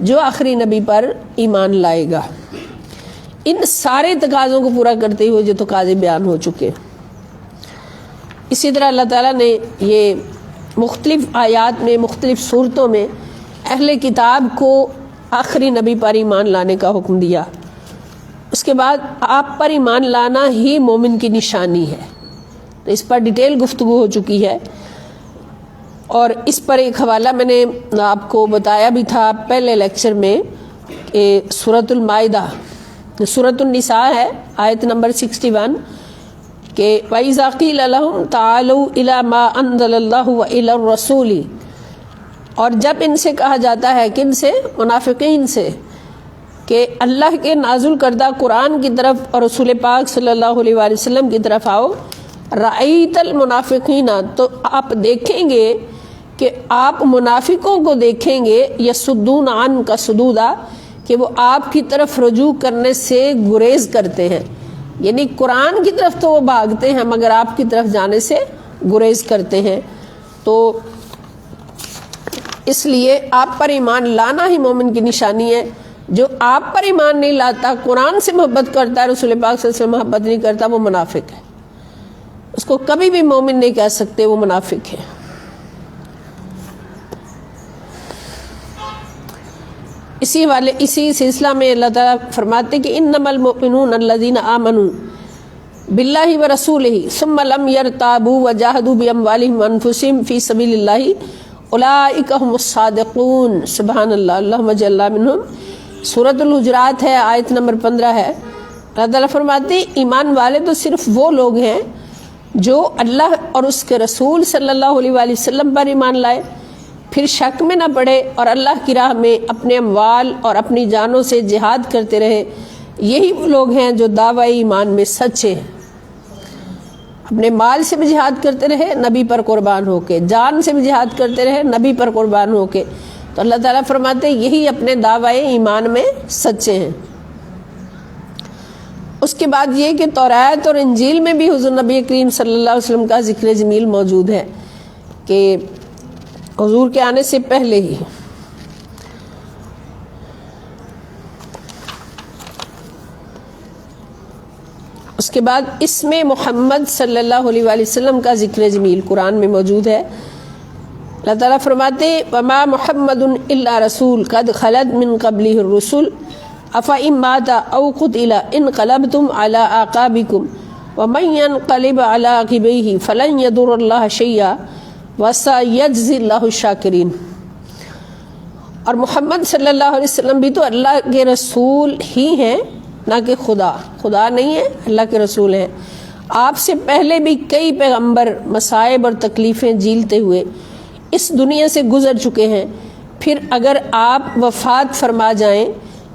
جو آخری نبی پر ایمان لائے گا. ان سارے تقاضوں کو پورا کرتے ہوئے جو تقاضے بیان ہو چکے. اسی طرح اللہ تعالیٰ نے یہ مختلف آیات میں مختلف صورتوں میں اہل کتاب کو آخری نبی پر ایمان لانے کا حکم دیا. اس کے بعد آپ پر ایمان لانا ہی مومن کی نشانی ہے. تو اس پر ڈیٹیل گفتگو ہو چکی ہے اور اس پر ایک حوالہ میں نے آپ کو بتایا بھی تھا پہلے لیکچر میں کہ سورۃ المائدہ، سورۃ النساء ہے آیت نمبر 61 کہ وَإِذَا قِيلَ لَهُمْ تَعَالَوْا إِلَى مَا أَنزَلَ اللَّهُ وَإِلَى الرَّسُولِ، اور جب ان سے کہا جاتا ہے، کن سے؟ منافقین سے، کہ اللہ کے نازل کردہ قرآن کی طرف اور رسول پاک صلی اللہ علیہ وآلہ وسلم کی طرف آؤ، رأیت المنافقین، تو آپ دیکھیں گے کہ آپ منافقوں کو دیکھیں گے، یصدون عنک صدودا، کہ وہ آپ کی طرف رجوع کرنے سے گریز کرتے ہیں. یعنی قرآن کی طرف تو وہ بھاگتے ہیں مگر آپ کی طرف جانے سے گریز کرتے ہیں. تو اس لیے آپ پر ایمان لانا ہی مومن کی نشانی ہے. جو آپ پر ایمان نہیں لاتا، قرآن سے محبت کرتا ہے، رسول پاک صلی اللہ علیہ وسلم محبت نہیں کرتا، وہ منافق ہے. اس کو کبھی بھی مومن نہیں کہہ سکتے، وہ منافق ہے. اسی سلسلہ میں اللہ تعالیٰ فرماتے کہ انما المؤمنون الذین آمنوا باللہ ورسولہ ثم لم یرتابوا وجاہدوا باموالہم وانفسہم فی سبیل اللہ اولئک ھم الصادقون. سبحان اللہ، اللہم اجعلنا منہم. سورۃ الحجرات ہے، آیت نمبر 15 ہے. اللہ تعالیٰ فرماتے ایمان والے تو صرف وہ لوگ ہیں جو اللہ اور اس کے رسول صلی اللہ علیہ وآلہ وسلم پر ایمان لائے، پھر شک میں نہ پڑے اور اللہ کی راہ میں اپنے اموال اور اپنی جانوں سے جہاد کرتے رہے. یہی وہ لوگ ہیں جو دعوی ایمان میں سچے ہیں. اپنے مال سے بھی جہاد کرتے رہے نبی پر قربان ہو کے، جان سے بھی جہاد کرتے رہے نبی پر قربان ہو کے. تو اللہ تعالیٰ فرماتے یہی اپنے دعوی ایمان میں سچے ہیں. اس کے بعد یہ کہ تورات اور انجیل میں بھی حضور نبی کریم صلی اللہ علیہ وسلم کا ذکر جمیل موجود ہے کہ حضور کے آنے سے پہلے ہی اس کے بعد اس میں محمد صلی اللہ علیہ وآلہ وسلم کا ذکر جمیل قرآن میں موجود ہے. اللہ تعالیٰ فرماتے وما محمد الا رسول قد خلت من قبلہ الرسل افإن مات او قتل انقلبتم على اعقابکم ومن ينقلب على عقبیہ فلن يضر اللہ شیئا وَسَيَجْزِي اللَّهُ الشَّاكِرِينَ. اور محمد صلی اللہ علیہ وسلم بھی تو اللہ کے رسول ہی ہیں، نہ کہ خدا نہیں ہے، اللہ کے رسول ہیں. آپ سے پہلے بھی کئی پیغمبر مصائب اور تکلیفیں جھیلتے ہوئے اس دنیا سے گزر چکے ہیں. پھر اگر آپ وفات فرما جائیں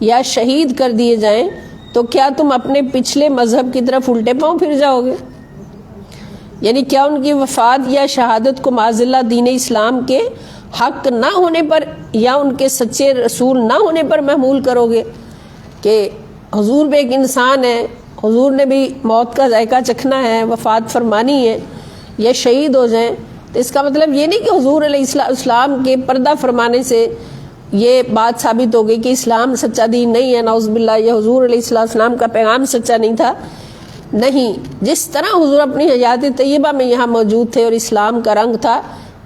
یا شہید کر دیے جائیں تو کیا تم اپنے پچھلے مذہب کی طرف الٹے پاؤں پھر جاؤ گے؟ یعنی کیا ان کی وفات یا شہادت کو معاذ اللہ دین اسلام کے حق نہ ہونے پر یا ان کے سچے رسول نہ ہونے پر محمول کرو گے کہ حضور بھی ایک انسان ہے، حضور نے بھی موت کا ذائقہ چکھنا ہے، وفات فرمانی ہے، یا شہید ہو جائیں؟ تو اس کا مطلب یہ نہیں کہ حضور علیہ السلام کے پردہ فرمانے سے یہ بات ثابت ہو گئی کہ اسلام سچا دین نہیں ہے، نعوذ باللہ، یا حضور علیہ السلام کا پیغام سچا نہیں تھا. نہیں، جس طرح حضور اپنی حیات طیبہ میں یہاں موجود تھے اور اسلام کا رنگ تھا،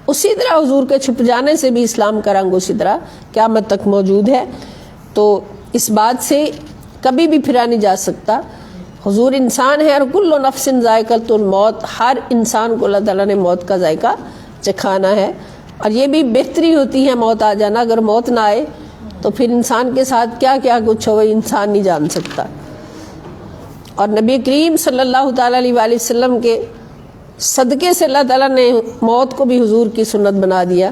اسی طرح حضور کے چھپ جانے سے بھی اسلام کا رنگ اسی طرح قیامت تک موجود ہے. تو اس بات سے کبھی بھی پھرا نہیں جا سکتا. حضور انسان ہے اور کل نفس ذائقۃ الموت، ہر انسان کو اللہ تعالیٰ نے موت کا ذائقہ چکھانا ہے. اور یہ بھی بہتری ہوتی ہے موت آ جانا. اگر موت نہ آئے تو پھر انسان کے ساتھ کیا کیا کچھ ہو انسان نہیں جان سکتا. اور نبی کریم صلی اللہ تعالیٰ علیہ وآلہ وسلم کے صدقے سے اللہ تعالیٰ نے موت کو بھی حضور کی سنت بنا دیا.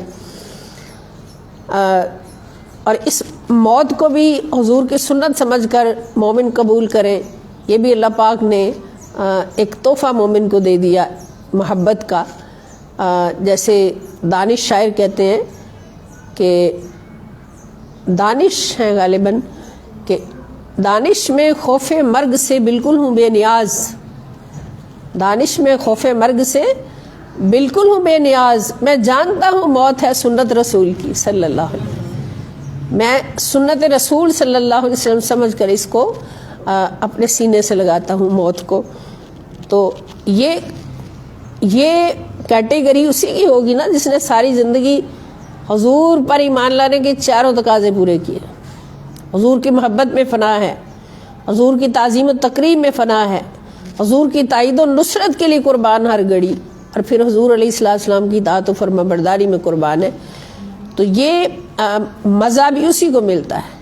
اور اس موت کو بھی حضور کی سنت سمجھ کر مومن قبول کریں، یہ بھی اللہ پاک نے ایک تحفہ مومن کو دے دیا محبت کا. جیسے دانش شاعر کہتے ہیں کہ دانش ہیں غالباً کہ دانش میں خوف مرگ سے بالکل ہوں بے نیاز، دانش میں خوف مرگ سے بالکل ہوں بے نیاز، میں جانتا ہوں موت ہے سنت رسول کی صلی اللہ علیہ وسلم. میں سنت رسول صلی اللہ علیہ وسلم سمجھ کر اس کو اپنے سینے سے لگاتا ہوں موت کو. تو یہ کیٹیگری اسی کی ہوگی نا جس نے ساری زندگی حضور پر ایمان لانے کے چاروں تقاضے پورے کیے. حضور کی محبت میں فنا ہے، حضور کی تعظیم و تقریب میں فنا ہے، حضور کی تائید و نصرت کے لیے قربان ہر گھڑی، اور پھر حضور علیہ السلام کی اطاعت و فرما برداری میں قربان ہے. تو یہ مزہ بھی اسی کو ملتا ہے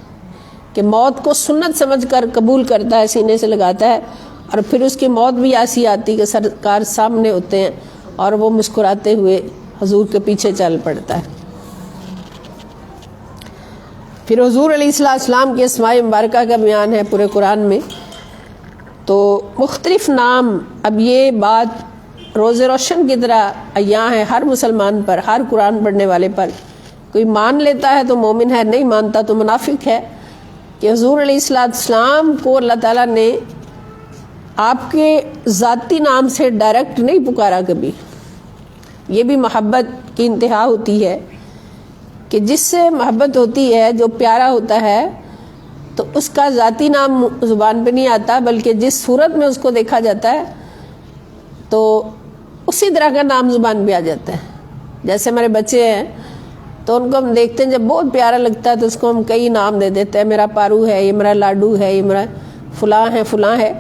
کہ موت کو سنت سمجھ کر قبول کرتا ہے، سینے سے لگاتا ہے، اور پھر اس کی موت بھی ایسی آتی کہ سرکار سامنے ہوتے ہیں اور وہ مسکراتے ہوئے حضور کے پیچھے چل پڑتا ہے. پھر حضور علیہ السلام کے اسماء مبارکہ کا بیان ہے پورے قرآن میں. تو مختلف نام، اب یہ بات روز روشن کی طرح عیاں ہے ہر مسلمان پر، ہر قرآن پڑھنے والے پر. کوئی مان لیتا ہے تو مومن ہے، نہیں مانتا تو منافق ہے. کہ حضور علیہ السلام کو اللہ تعالیٰ نے آپ کے ذاتی نام سے ڈائریکٹ نہیں پکارا کبھی. یہ بھی محبت کی انتہا ہوتی ہے کہ جس سے محبت ہوتی ہے، جو پیارا ہوتا ہے، تو اس کا ذاتی نام زبان پہ نہیں آتا، بلکہ جس صورت میں اس کو دیکھا جاتا ہے تو اسی طرح کا نام زبان پہ آ جاتا ہے. جیسے ہمارے بچے ہیں تو ان کو ہم دیکھتے ہیں، جب بہت پیارا لگتا ہے تو اس کو ہم کئی نام دے دیتے ہیں، میرا پارو ہے، یہ میرا لاڈو ہے، یہ میرا فلاں ہے فلاں ہے.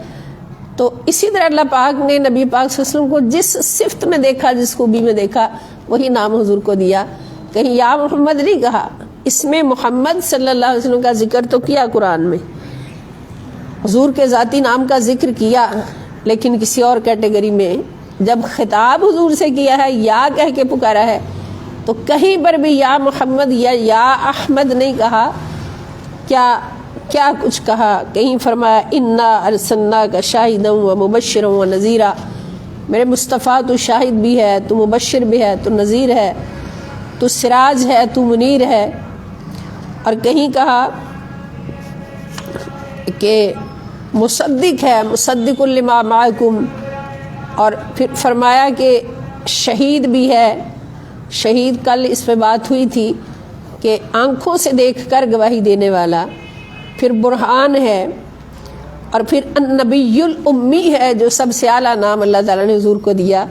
تو اسی طرح اللہ پاک نے نبی پاک صلی اللہ علیہ وسلم کو جس صفت میں دیکھا، جس خوبی میں دیکھا، وہی نام حضور کو دیا. کہیں یا محمد نہیں کہا، اس میں محمد صلی اللہ علیہ وسلم کا ذکر تو کیا قرآن میں، حضور کے ذاتی نام کا ذکر کیا، لیکن کسی اور کیٹیگری میں جب خطاب حضور سے کیا ہے، یا کہہ کے پکارا ہے، تو کہیں پر بھی یا محمد یا احمد نہیں کہا. کیا کچھ کہا؟ کہیں فرمایا انا ارسلناک شاہدا و مبشرا و نذیرا، میرے مصطفیٰ تو شاہد بھی ہے، تو مبشر بھی ہے، تو نذیر ہے، تو سراج ہے، تو منیر ہے. اور کہیں کہا کہ مصدق ہے، مصدق لما معکم. اور پھر فرمایا کہ شہید بھی ہے. شہید کل اس پہ بات ہوئی تھی کہ آنکھوں سے دیکھ کر گواہی دینے والا. پھر برہان ہے، اور پھر النبی الامی ہے، جو سب سے اعلیٰ نام اللہ تعالیٰ نے حضور کو دیا.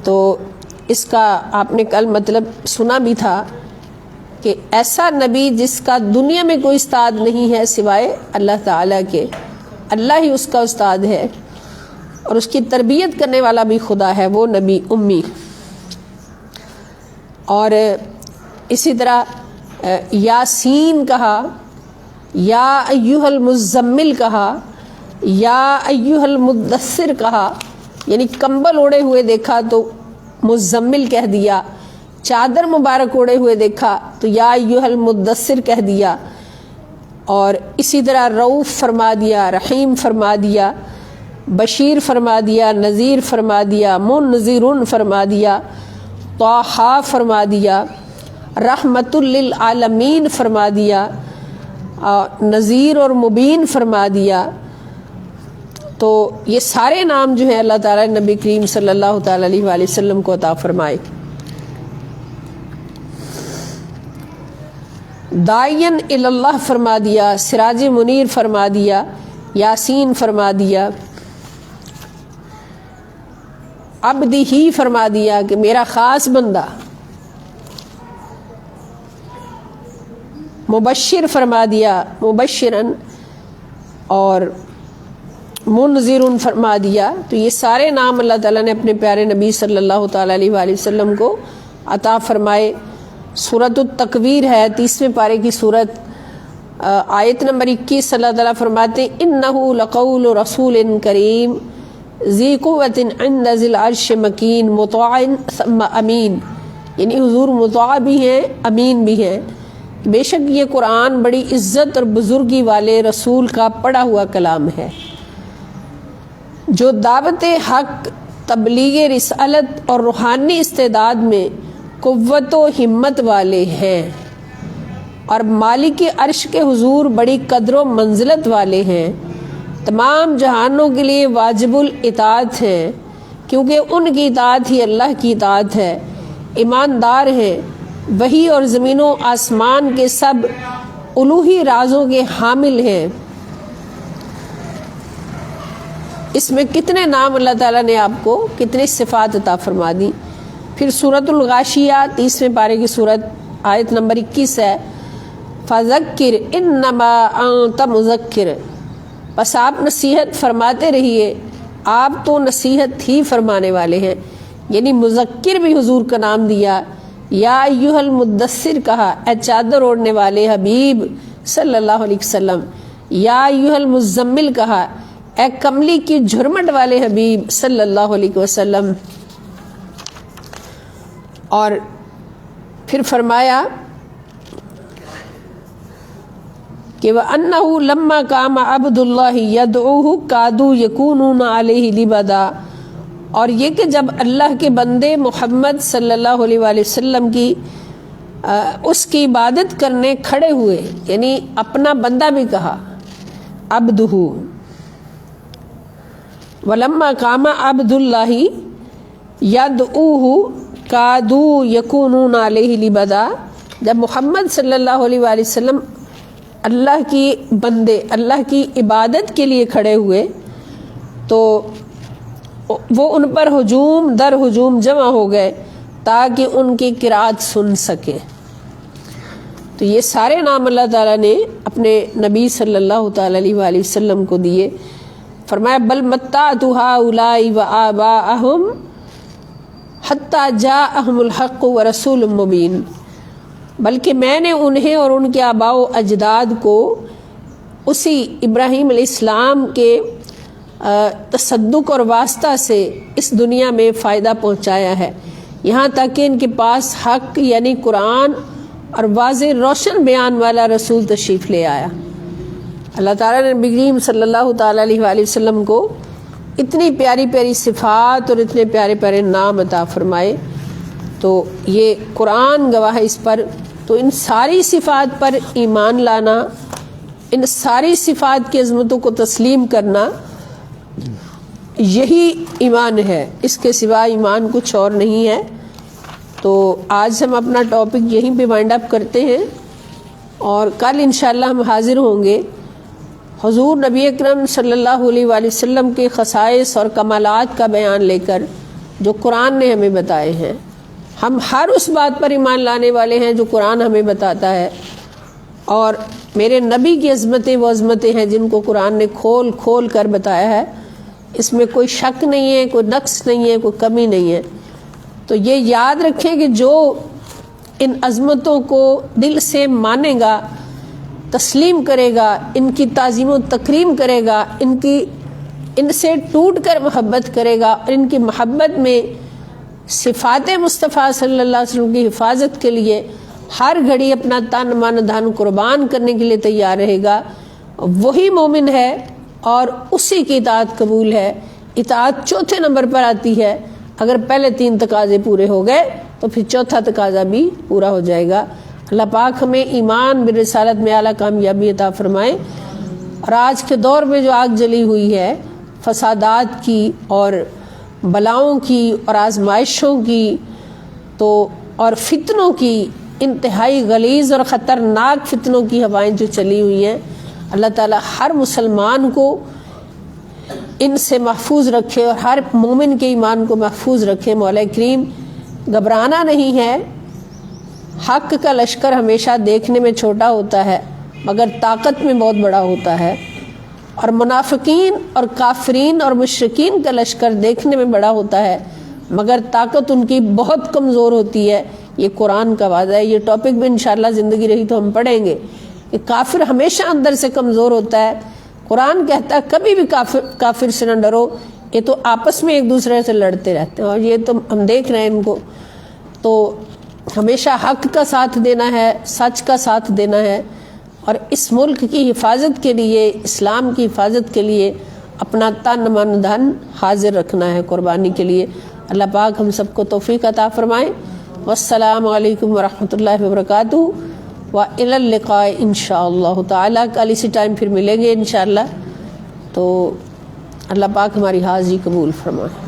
تو اس کا آپ نے کل مطلب سنا بھی تھا کہ ایسا نبی جس کا دنیا میں کوئی استاد نہیں ہے سوائے اللہ تعالیٰ کے، اللہ ہی اس کا استاد ہے، اور اس کی تربیت کرنے والا بھی خدا ہے، وہ نبی امی. اور اسی طرح یاسین کہا، یا ایھا المزمل کہا، یا ایھا المدثر کہا. یعنی کمبل اوڑے ہوئے دیکھا تو مزمل کہہ دیا، چادر مبارک اوڑے ہوئے دیکھا تو یا ایھا المدثر کہہ دیا. اور اسی طرح رؤوف فرما دیا، رحیم فرما دیا، بشیر فرما دیا، نذیر فرما دیا، منذر فرما دیا، طٰہٰ فرما دیا، رحمت للعالمین فرما دیا، نذیر اور مبین فرما دیا. تو یہ سارے نام جو ہیں اللہ تعالیٰ نے نبی کریم صلی اللہ تعالیٰ علیہ وآلہ وسلم کو عطا فرمائے. داعین الی اللہ فرما دیا، سراج منیر فرما دیا، یاسین فرما دیا، عبدی ہی فرما دیا کہ میرا خاص بندہ. مبشر فرما دیا، مبشرن، اور منذر فرما دیا. تو یہ سارے نام اللہ تعالیٰ نے اپنے پیارے نبی صلی اللہ تعالیٰ علیہ وآلہ وسلم کو عطا فرمائے. سورۃ التکویر ہے، 30ویں پارے کی سورت، آیت نمبر 21. اللہ تعالیٰ فرماتے ہیں انہ لقول رسول کریم ذی قوۃ عند ذی العرش مکین مطاع ثم امین. یعنی حضور مطاع بھی ہیں، امین بھی ہیں. بے شک یہ قرآن بڑی عزت اور بزرگی والے رسول کا پڑھا ہوا کلام ہے، جو دعوت حق، تبلیغ رسالت اور روحانی استعداد میں قوت و ہمت والے ہیں، اور مالک عرش کے حضور بڑی قدر و منزلت والے ہیں. تمام جہانوں کے لیے واجب الاطاعت ہیں، کیونکہ ان کی اطاعت ہی اللہ کی اطاعت ہے. ایماندار ہیں، وحی اور زمین و آسمان کے سب الوہی رازوں کے حامل ہیں. اس میں کتنے نام اللہ تعالیٰ نے آپ کو، کتنی صفات عطا فرما دی. پھر سورۃ الغاشیہ 30ویں پارے کی سورت، آیت نمبر 21 ہے فذکر انما انت مذکر. بس آپ نصیحت فرماتے رہیے، آپ تو نصیحت ہی فرمانے والے ہیں. یعنی مذکر بھی حضور کا نام دیا. یا ایھا المدثر کہا، اے چادر اوڑھنے والے حبیب صلی اللہ علیہ وسلم. یا ایھا المزمل کہا، اے کملی کی جھرمٹ والے حبیب صلی اللہ علیہ وسلم. اور پھر فرمایا کہ وَأَنَّهُ لَمَّا قَامَ عَبْدُ اللَّهِ يَدْعُوهُ كَادُوا يَكُونُونَ عَلَيْهِ لِبَدًا. اور یہ کہ جب اللہ کے بندے محمد صلی اللہ علیہ وآلہ وسلم کی اس کی عبادت کرنے کھڑے ہوئے، یعنی اپنا بندہ بھی کہا عبدہ. ولما قام عبد اللہ یدعوہ کادو یکونون علیہ لبدا، جب محمد صلی اللہ علیہ وآلہ وسلم اللہ کی بندے اللہ کی عبادت کے لیے کھڑے ہوئے تو وہ ان پر ہجوم در ہجوم جمع ہو گئے تاکہ ان کی قرات سن سکے۔ تو یہ سارے نام اللہ تعالیٰ نے اپنے نبی صلی اللہ تعالیٰ علیہ وآلہ وسلم کو دیے۔ فرمایا بل متعت ہؤلاء وآباءہم حتی جاءہم الحق ورسول مبین، بلکہ میں نے انہیں اور ان کے آباء و اجداد کو اسی ابراہیم علیہ السلام کے تصدق اور واسطہ سے اس دنیا میں فائدہ پہنچایا ہے، یہاں تک کہ ان کے پاس حق یعنی قرآن اور واضح روشن بیان والا رسول تشریف لے آیا۔ اللہ تعالیٰ نے نبی کریم صلی اللہ تعالیٰ علیہ وآلہ وسلم کو اتنی پیاری پیاری صفات اور اتنے پیارے پیارے نام عطا فرمائے، تو یہ قرآن گواہ ہے اس پر۔ تو ان ساری صفات پر ایمان لانا، ان ساری صفات کی عظمتوں کو تسلیم کرنا، یہی ایمان ہے، اس کے سوا ایمان کچھ اور نہیں ہے۔ تو آج ہم اپنا ٹاپک یہیں پہ وائنڈ اپ کرتے ہیں، اور کل انشاءاللہ ہم حاضر ہوں گے حضور نبی اکرم صلی اللہ علیہ وآلہ وسلم کے خصائص اور کمالات کا بیان لے کر جو قرآن نے ہمیں بتائے ہیں۔ ہم ہر اس بات پر ایمان لانے والے ہیں جو قرآن ہمیں بتاتا ہے، اور میرے نبی کی عظمتیں وہ عظمتیں ہیں جن کو قرآن نے کھول کھول کر بتایا ہے، اس میں کوئی شک نہیں ہے، کوئی نقص نہیں ہے، کوئی کمی نہیں ہے۔ تو یہ یاد رکھیں کہ جو ان عظمتوں کو دل سے مانے گا، تسلیم کرے گا، ان کی تعظیم و تکریم کرے گا، ان سے ٹوٹ کر محبت کرے گا، اور ان کی محبت میں صفات مصطفیٰ صلی اللہ علیہ وسلم کی حفاظت کے لیے ہر گھڑی اپنا تن من دھن قربان کرنے کے لیے تیار رہے گا، وہی مومن ہے اور اسی کی اطاعت قبول ہے۔ اطاعت چوتھے نمبر پر آتی ہے، اگر پہلے 3 تقاضے پورے ہو گئے تو پھر چوتھا تقاضا بھی پورا ہو جائے گا۔ اللہ پاک ہمیں ایمان بالرسالت میں اعلیٰ کامیابی عطا فرمائے۔ اور آج کے دور میں جو آگ جلی ہوئی ہے فسادات کی اور بلاؤں کی اور آزمائشوں کی تو اور فتنوں کی، انتہائی غلیظ اور خطرناک فتنوں کی ہوائیں جو چلی ہوئی ہیں، اللہ تعالیٰ ہر مسلمان کو ان سے محفوظ رکھے اور ہر مومن کے ایمان کو محفوظ رکھے۔ مولا کریم گھبرانا نہیں ہے، حق کا لشکر ہمیشہ دیکھنے میں چھوٹا ہوتا ہے مگر طاقت میں بہت بڑا ہوتا ہے، اور منافقین اور کافرین اور مشرکین کا لشکر دیکھنے میں بڑا ہوتا ہے مگر طاقت ان کی بہت کمزور ہوتی ہے۔ یہ قرآن کا وعدہ ہے۔ یہ ٹاپک بھی انشاءاللہ زندگی رہی تو ہم پڑھیں گے کہ کافر ہمیشہ اندر سے کمزور ہوتا ہے۔ قرآن کہتا ہے کبھی بھی کافر سے نہ ڈرو، یہ تو آپس میں ایک دوسرے سے لڑتے رہتے ہیں، اور یہ تو ہم دیکھ رہے ہیں ان کو۔ تو ہمیشہ حق کا ساتھ دینا ہے، سچ کا ساتھ دینا ہے، اور اس ملک کی حفاظت کے لیے، اسلام کی حفاظت کے لیے اپنا تن من دھن حاضر رکھنا ہے قربانی کے لیے۔ اللہ پاک ہم سب کو توفیق عطا فرمائے۔ والسلام علیکم ورحمۃ اللہ وبرکاتہ، وإلی اللقاء انشاءاللہ تعالیٰ۔ کل اسی ٹائم پھر ملیں گے انشاءاللہ۔ تو اللہ پاک ہماری حاضری قبول فرمائے۔